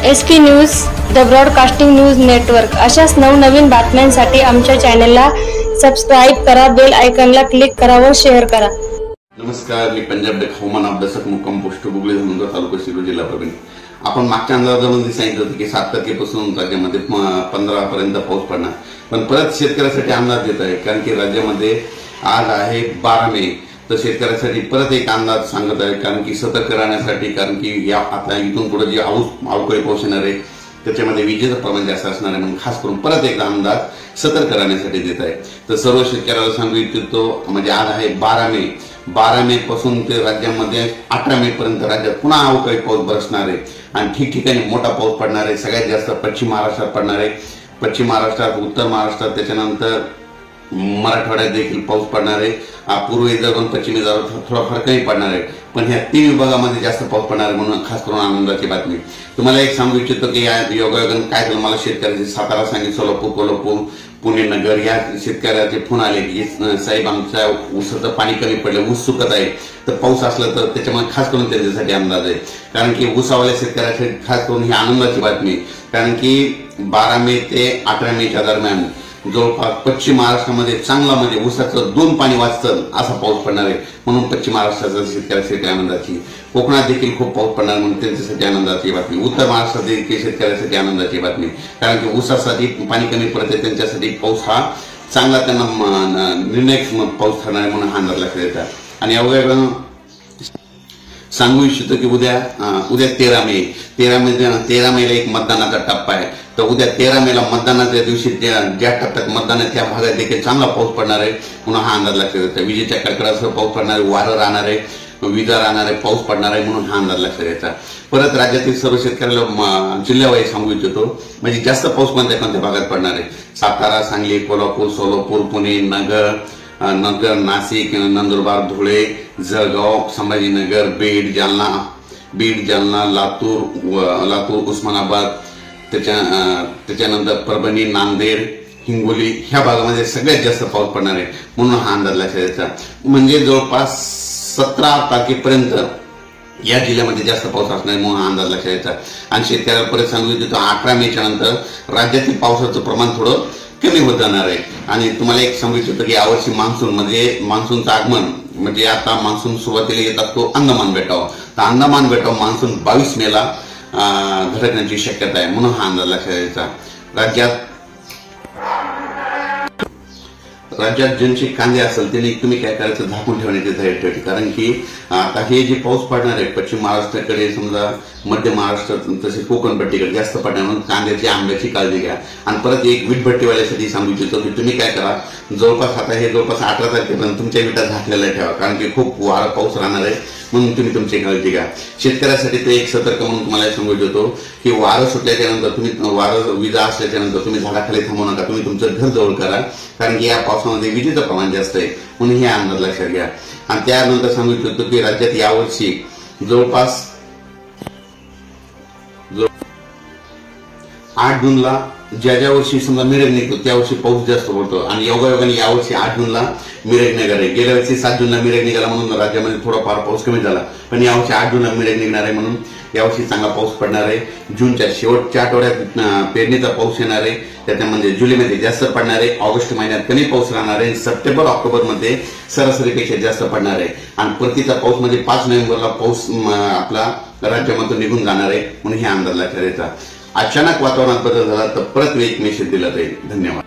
SP news, the broadcasting news network अशाच नवनवीन बातम्यांसाठी आमच्या चॅनलला सबस्क्राइब करा, बेल आयकॉनला क्लिक करा व शेअर करा। नमस्कार, मी पंजाब डेक हवामान अभ्यासक मुक्काम पोस्ट बुगले धनुंदर तालुका शिरूर जिल्हा परभणी। आपण मागच्या अंदाजामध्ये सांगितलं होतं की 7 तारखेपासून राज्यामध्ये 15 पर्यंत पाऊस पडणार, पण परत शेतकऱ्यासाठी अंदाज देत आहे कारण की राज्यामध्ये आज आहे 12 मे, तर शेतकऱ्यासाठी परत एक अंदाज सांगत आहे कारण की सतर्क राहण्यासाठी, कारण की या आता इथून पुढे जे अवकाळी पाऊस येणार आहे त्याच्यामध्ये विजेचं प्रमाण जास्त असणार आहे, म्हणून खास करून परत एकदा अंदाज सतर्क राहण्यासाठी देत आहे। तर सर्व शेतकऱ्याला सांगू इच्छितो, म्हणजे आज आहे 12 मे पासून ते राज्यामध्ये 18 मे पर्यंत राज्यात पुन्हा अवकाळी पाऊस बरसणार आहे आणि ठिकठिकाणी मोठा पाऊस पडणार आहे। सगळ्यात जास्त पश्चिम महाराष्ट्रात पडणार आहे, पश्चिम महाराष्ट्रात, उत्तर महाराष्ट्रात, त्याच्यानंतर मराठवाड्यात देखील पाऊस पडणार आहे। पूर्व विदर्भ आणि पश्चिम विदर्भात थोडा फरकही पडणार आहे, पण ह्या 3 विभागामध्ये जास्त पाऊस पडणार आहे, म्हणून खास करून आनंदाची बातमी। तुम्हाला एक सांगू इच्छितो की या योगायोगाने काय झालं, मला शेतकऱ्याचे सातारा, सांगली, सोलापूर, कोल्हापूर, पुणे, नगर या शेतकऱ्याचे फोन आले की साहेब आमच्या ऊसाचं पाणी कमी पडलं, ऊस सुकत आहे, तर पाऊस असला तर त्याच्यामुळे खास करून त्यांच्यासाठी अंदाज आहे। कारण की ऊसावाल्या शेतकऱ्यासाठी खास करून ही आनंदाची बातमी, कारण की 12 मे ते 18 मेच्या दरम्यान जवळपास पश्चिम महाराष्ट्रामध्ये चांगला, म्हणजे ऊसाचं 2 पाणी वाचतं असा पाऊस पडणार आहे, म्हणून पश्चिम महाराष्ट्राच्या शेतकऱ्यासाठी आनंदाची। कोकणात देखील खूप पाऊस पडणार, म्हणून त्यांच्यासाठी आनंदाची बातमी। उत्तर महाराष्ट्रात देखील शेतकऱ्यासाठी आनंदाची बातमी, कारण की ऊसासाठी पाणी कमी पडते, त्यांच्यासाठी पाऊस हा चांगला त्यांना निर्णायक पाऊस ठरणार आहे, म्हणून हा अंदाज लक्षात येतात। आणि अवघ्या सांगू इच्छितो की उद्या 13 मेला एक मतदानाचा टप्पा आहे, तर उद्या 13 मेला मतदानाच्या दिवशी ज्या टप्प्यात मतदान आहे त्या भागात देखील चांगला पाऊस पडणार आहे, म्हणून हा अंदाज लक्षात येतो। विजेच्या कडकडासह पाऊस पडणार आहे, वारं राहणार आहे, विजा राहणार आहे, पाऊस पडणार आहे, म्हणून हा अंदाज लक्षात यायचा। परत राज्यातील सर्व शेतकऱ्याला जिल्ह्यावाईज सांगू इच्छितो, म्हणजे जास्त पाऊस कोणत्या भागात पडणार आहे। सातारा, सांगली, कोल्हापूर, सोलापूर, पुणे, नगर, नाशिक, नंदुरबार, धुळे, जळगाव, संभाजीनगर, बीड, जालना, लातूर, उस्मानाबाद, त्याच्यानंतर परभणी, नांदेड, हिंगोली ह्या भागामध्ये सगळ्यात जास्त पाऊस पडणार आहे, म्हणून हा अंदाज लक्षात यायचा। म्हणजे जवळपास 17 तारखेपर्यंत या जिल्ह्यामध्ये जास्त पाऊस असणार आहे, म्हणून हा अंदाज लक्षात यायचा। आणि शेतकऱ्याला परत सांगू इच्छितो, 18 मेच्या नंतर राज्यातील पावसाचं प्रमाण थोडं कमी होत जाणार आहे। आणि तुम्हाला एक सांगू इच्छितो की यावर्षी मान्सूनचं आगमन, म्हणजे आता मान्सून सुरुवातीला येत असतो अंदमान बेटावर, तर अंदमान बेटावर मान्सून 22 मेला धडकण्याची शक्यता आहे, म्हणून हा अंदाज लक्षात यायचा। राज्यात ज्यांचे कांदे असेल त्यांनी तुम्ही काय करायचं, झाकून ठेवण्याची तयारी ठेवायची, कारण की आता हे जे पाऊस पडणार आहे पश्चिम महाराष्ट्राकडे, समजा मध्य महाराष्ट्रात, तसेच कोकणपट्टीकडे जास्त पडणार, म्हणून कांद्याची, आंब्याची काळजी घ्या। आणि परत एक वीटभट्टीवाल्यासाठी सांगू इच्छितो की तुम्ही काय करा, जवळपास 18 तारखेपर्यंत तुमच्या विटा झाकलेल्या ठेवा, कारण की खूप वारा पाऊस राहणार आहे, म्हणून तुम्ही तुमची काळजी घ्या। शेतकऱ्यासाठी ते एक सतर्क म्हणून तुम्हाला सांगू इच्छितो की वारं सुटल्याच्या नंतर विजा असल्याच्या नंतर तुम्ही झाडाखाली थांबू नका, तुम्ही तुमचं घर जवळ करा, कारण की या पावसामध्ये विजेचं प्रमाण जास्त आहे, म्हणून हे अंदाज लक्षात घ्या। आणि त्यानंतर सांगू इच्छितो की राज्यात यावर्षी जवळपास 8 जूनला ज्या वर्षी समजा मिरग निघतो त्या वर्षी पाऊस जास्त पडतो, आणि योगायोगाने यावर्षी 8 जूनला मिरग निघाला आहे। गेल्या वर्षी 7 जूनला मिरग निघाला, म्हणून राज्यामध्ये थोडाफार पाऊस कमी झाला, पण यावर्षी 8 जूनला मिरग निघणार आहे, म्हणून यावर्षी चांगला पाऊस पडणार आहे। जूनच्या शेवटच्या आठवड्यात पेरणीचा पाऊस येणार आहे, त्याच्यामध्ये जुलैमध्ये जास्त पडणार आहे, ऑगस्ट महिन्यात कमी पाऊस राहणार आहे, सप्टेंबर ऑक्टोबरमध्ये सरासरीपेक्षा जास्त पडणार आहे, आणि परतीचा पाऊस म्हणजे 5 नोव्हेंबरला पाऊस आपला राज्यामधून निघून जाणार आहे, म्हणून हे अंदाज लक्षात यायचा। अचानक वातावरणात बदल झाला तर परत एक मेसेज दिला जाईल। धन्यवाद।